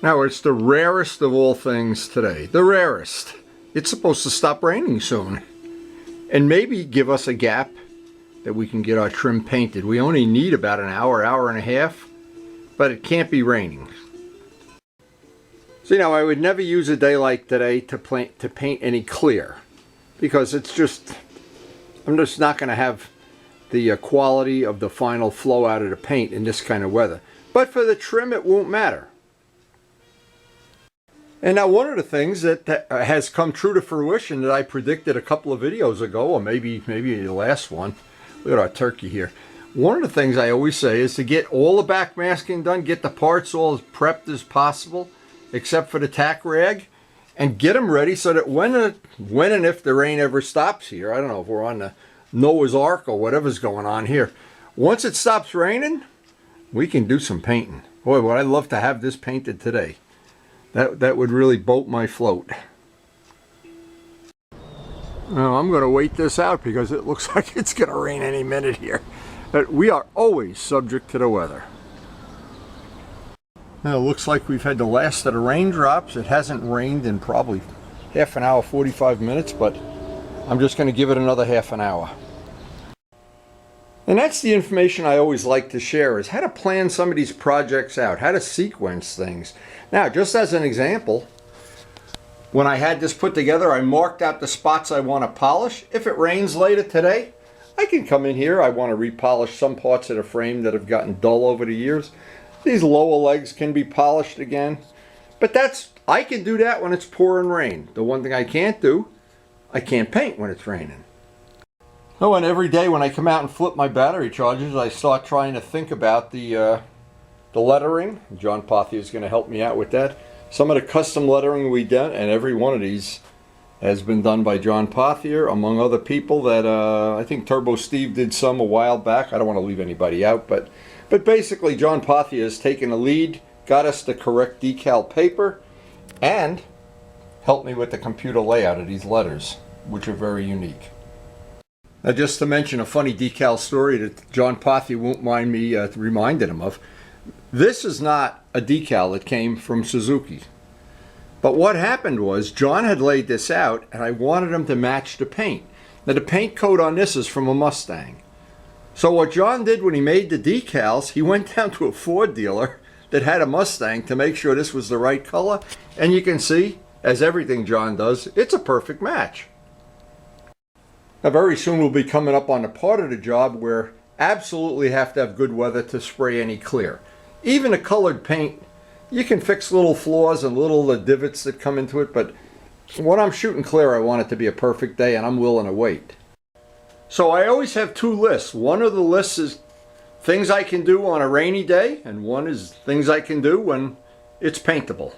Now it's the rarest of all things today. The rarest. It's supposed to stop raining soon. And maybe give us a gap that we can get our trim painted. We only need about an hour, hour and a half, but it can't be raining. So, you know, I would never use a day like today to paint any clear, because it's just, I'm just not going to have the quality of the final flow out of the paint in this kind of weather. But for the trim, it won't matter. And now one of the things that has come true to fruition that I predicted a couple of videos ago, or maybe the last one, look at our turkey here. One of the things I always say is to get all the backmasking done, get the parts all as prepped as possible, except for the tack rag, and get them ready so that when and if the rain ever stops here, I don't know if we're on the Noah's Ark or whatever's going on here, once it stops raining, we can do some painting. Boy, would I love to have this painted today. That would really boat my float. Now I'm going to wait this out because it looks like it's going to rain any minute here. But we are always subject to the weather. Now it looks like we've had the last of the raindrops. It hasn't rained in probably half an hour, 45 minutes, but I'm just going to give it another half an hour. And that's the information I always like to share, is how to plan some of these projects out, how to sequence things. Now, just as an example, when I had this put together, I marked out the spots I want to polish. If it rains later today, I can come in here. I want to repolish some parts of the frame that have gotten dull over the years. These lower legs can be polished again. But I can do that when it's pouring rain. The one thing I can't do, I can't paint when it's raining. Oh, and every day when I come out and flip my battery chargers, I start trying to think about the lettering. John Pothier is going to help me out with that. Some of the custom lettering we done, and every one of these has been done by John Pothier, among other people that I think Turbo Steve did some a while back. I don't want to leave anybody out, but basically John Pothier has taken the lead, got us the correct decal paper, and helped me with the computer layout of these letters, which are very unique. Now, just to mention a funny decal story that John Pothier won't mind me reminding him of. This is not a decal that came from Suzuki. But what happened was, John had laid this out, and I wanted him to match the paint. Now, the paint coat on this is from a Mustang. So what John did when he made the decals, he went down to a Ford dealer that had a Mustang to make sure this was the right color. And you can see, as everything John does, it's a perfect match. Now, very soon we'll be coming up on the part of the job where absolutely have to have good weather to spray any clear. Even a colored paint, you can fix little flaws and little divots that come into it, but when I'm shooting clear, I want it to be a perfect day, and I'm willing to wait. So I always have two lists. One of the lists is things I can do on a rainy day, and one is things I can do when it's paintable.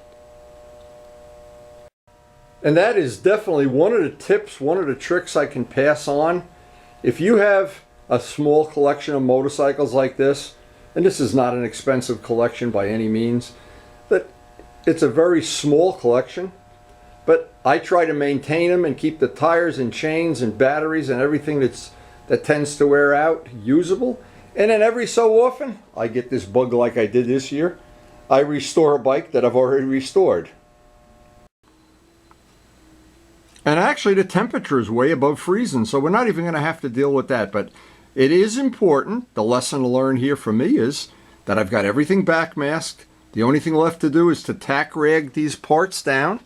And that is definitely one of the tips, one of the tricks I can pass on. If you have a small collection of motorcycles like this, and this is not an expensive collection by any means, but it's a very small collection, but I try to maintain them and keep the tires and chains and batteries and everything that tends to wear out usable. And then every so often, I get this bug like I did this year. I restore a bike that I've already restored. And actually the temperature is way above freezing, so we're not even going to have to deal with that. But it is important. The lesson to learn here for me is that I've got everything backmasked. The only thing left to do is to tack rag these parts down.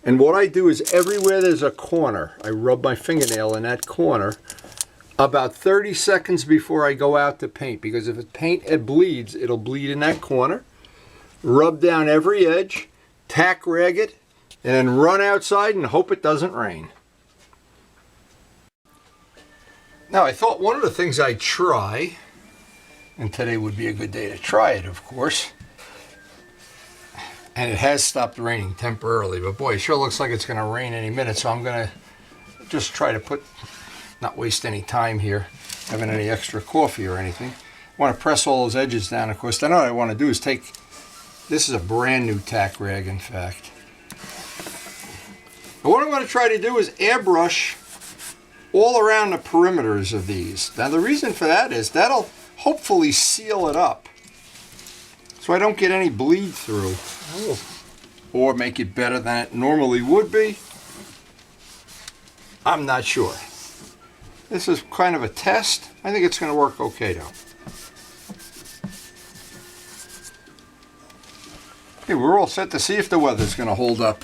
And what I do is everywhere there's a corner, I rub my fingernail in that corner about 30 seconds before I go out to paint. Because if it bleeds, it'll bleed in that corner. Rub down every edge, tack rag it, and then run outside and hope it doesn't rain. Now, I thought one of the things I'd try, and today would be a good day to try it, of course, and it has stopped raining temporarily, but boy, it sure looks like it's going to rain any minute, so I'm going to just try to not waste any time here, having any extra coffee or anything. I want to press all those edges down, of course. Then what I want to do is this is a brand new tack rag, in fact. And what I'm going to try to do is airbrush all around the perimeters of these. Now the reason for that is that'll hopefully seal it up so I don't get any bleed through. Or make it better than it normally would be. I'm not sure. This is kind of a test. I think it's going to work okay though. Okay, we're all set to see if the weather's going to hold up.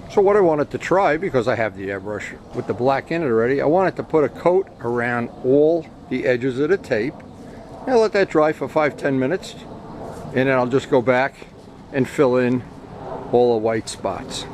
So what I wanted to try, because I have the airbrush with the black in it already, I wanted to put a coat around all the edges of the tape and let that dry for 5-10 minutes, and then I'll just go back and fill in all the white spots.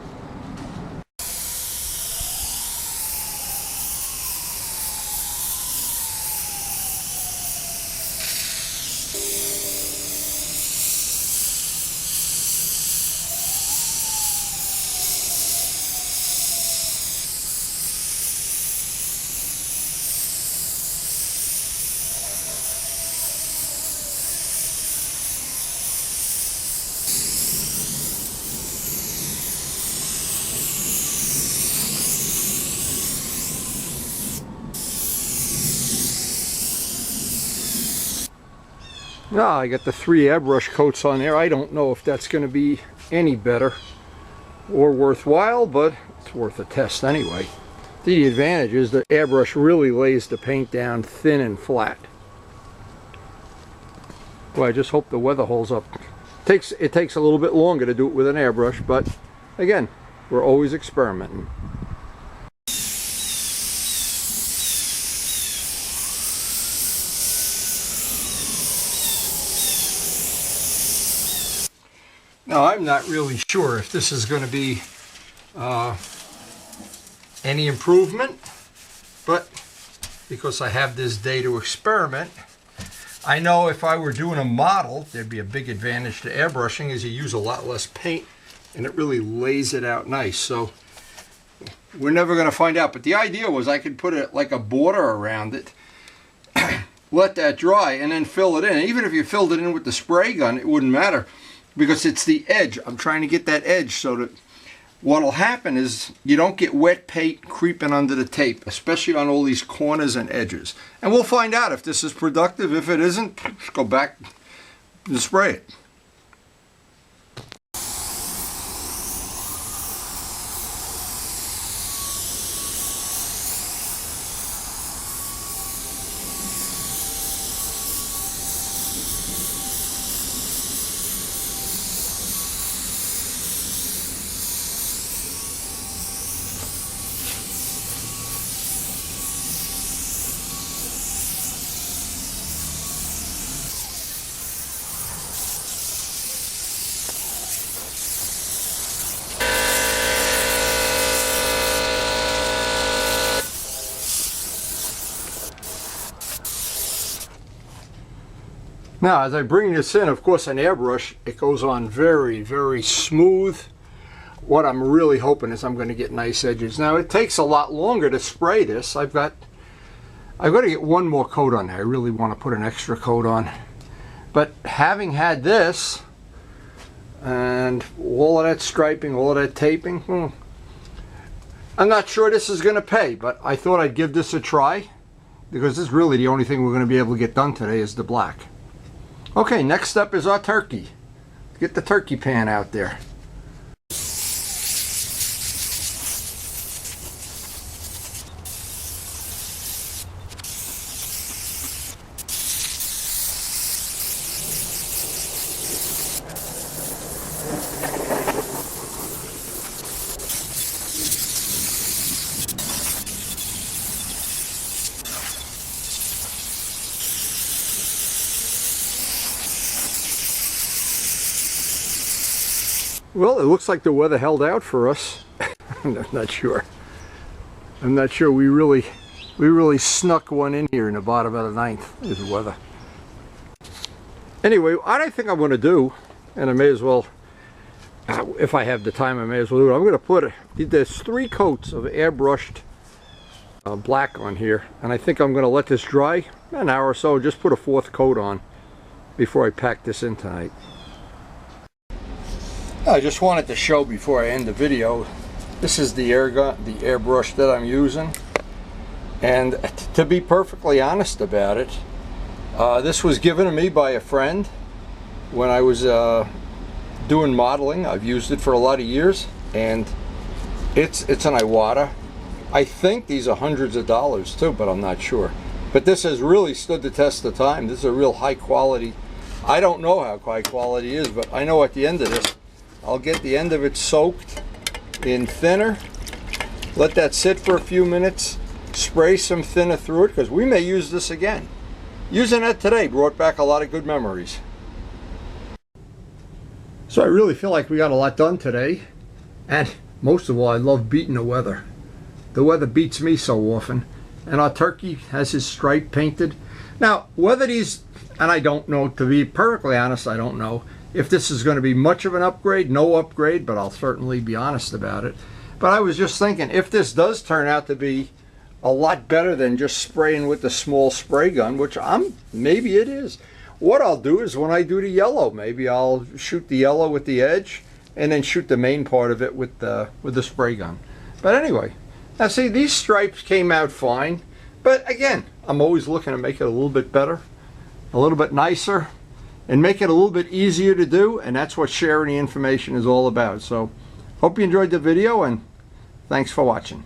Now I got the 3 airbrush coats on there. I don't know if that's going to be any better or worthwhile, but it's worth a test anyway. The advantage is the airbrush really lays the paint down thin and flat. Well, I just hope the weather holds up. It takes a little bit longer to do it with an airbrush, but again, we're always experimenting. Now, I'm not really sure if this is going to be any improvement, but because I have this day to experiment, I know if I were doing a model, there'd be a big advantage to airbrushing, is you use a lot less paint and it really lays it out nice. So we're never going to find out, but the idea was I could put it like a border around it, let that dry, and then fill it in. And even if you filled it in with the spray gun, it wouldn't matter, because it's the edge. I'm trying to get that edge so that what'll happen is you don't get wet paint creeping under the tape, especially on all these corners and edges. And we'll find out if this is productive. If it isn't, just go back and spray it. Now, as I bring this in, of course, an airbrush, it goes on very, very smooth. What I'm really hoping is I'm going to get nice edges. Now, it takes a lot longer to spray this. I've got to get one more coat on there. I really want to put an extra coat on. But having had this, and all of that striping, all of that taping, I'm not sure this is going to pay, but I thought I'd give this a try, because this is really the only thing we're going to be able to get done today is the black. Okay, next step is our turkey. Get the turkey pan out there. Well, it looks like the weather held out for us. I'm not sure. I'm not sure. We really snuck one in here in the bottom of the ninth. Is the weather. Anyway, what I think I'm going to do, and I may as well, if I have the time, I may as well do it. I'm going to put, there's 3 coats of airbrushed black on here, and I think I'm going to let this dry an hour or so, just put a 4th coat on before I pack this in tonight. I just wanted to show before I end the video, this is the airbrush that I'm using, and to be perfectly honest about it, this was given to me by a friend when I was doing modeling. I've used it for a lot of years, and it's an IWATA. I think these are hundreds of dollars too, but I'm not sure. But this has really stood the test of time. This is a real high quality. I don't know how high quality it is, but I know at the end of this, I'll get the end of it soaked in thinner, let that sit for a few minutes, spray some thinner through it, because we may use this again. Using it today brought back a lot of good memories. So I really feel like we got a lot done today, and most of all, I love beating the weather. The weather beats me so often, and our turkey has his stripe painted. Now, whether these, and I don't know, to be perfectly honest, I don't know if this is going to be much of an upgrade, no upgrade, but I'll certainly be honest about it. But I was just thinking, if this does turn out to be a lot better than just spraying with the small spray gun, which maybe it is. What I'll do is when I do the yellow, maybe I'll shoot the yellow with the edge and then shoot the main part of it with the spray gun. But anyway, now see, these stripes came out fine, but again, I'm always looking to make it a little bit better, a little bit nicer, and make it a little bit easier to do, and that's what sharing the information is all about. So, hope you enjoyed the video, and thanks for watching.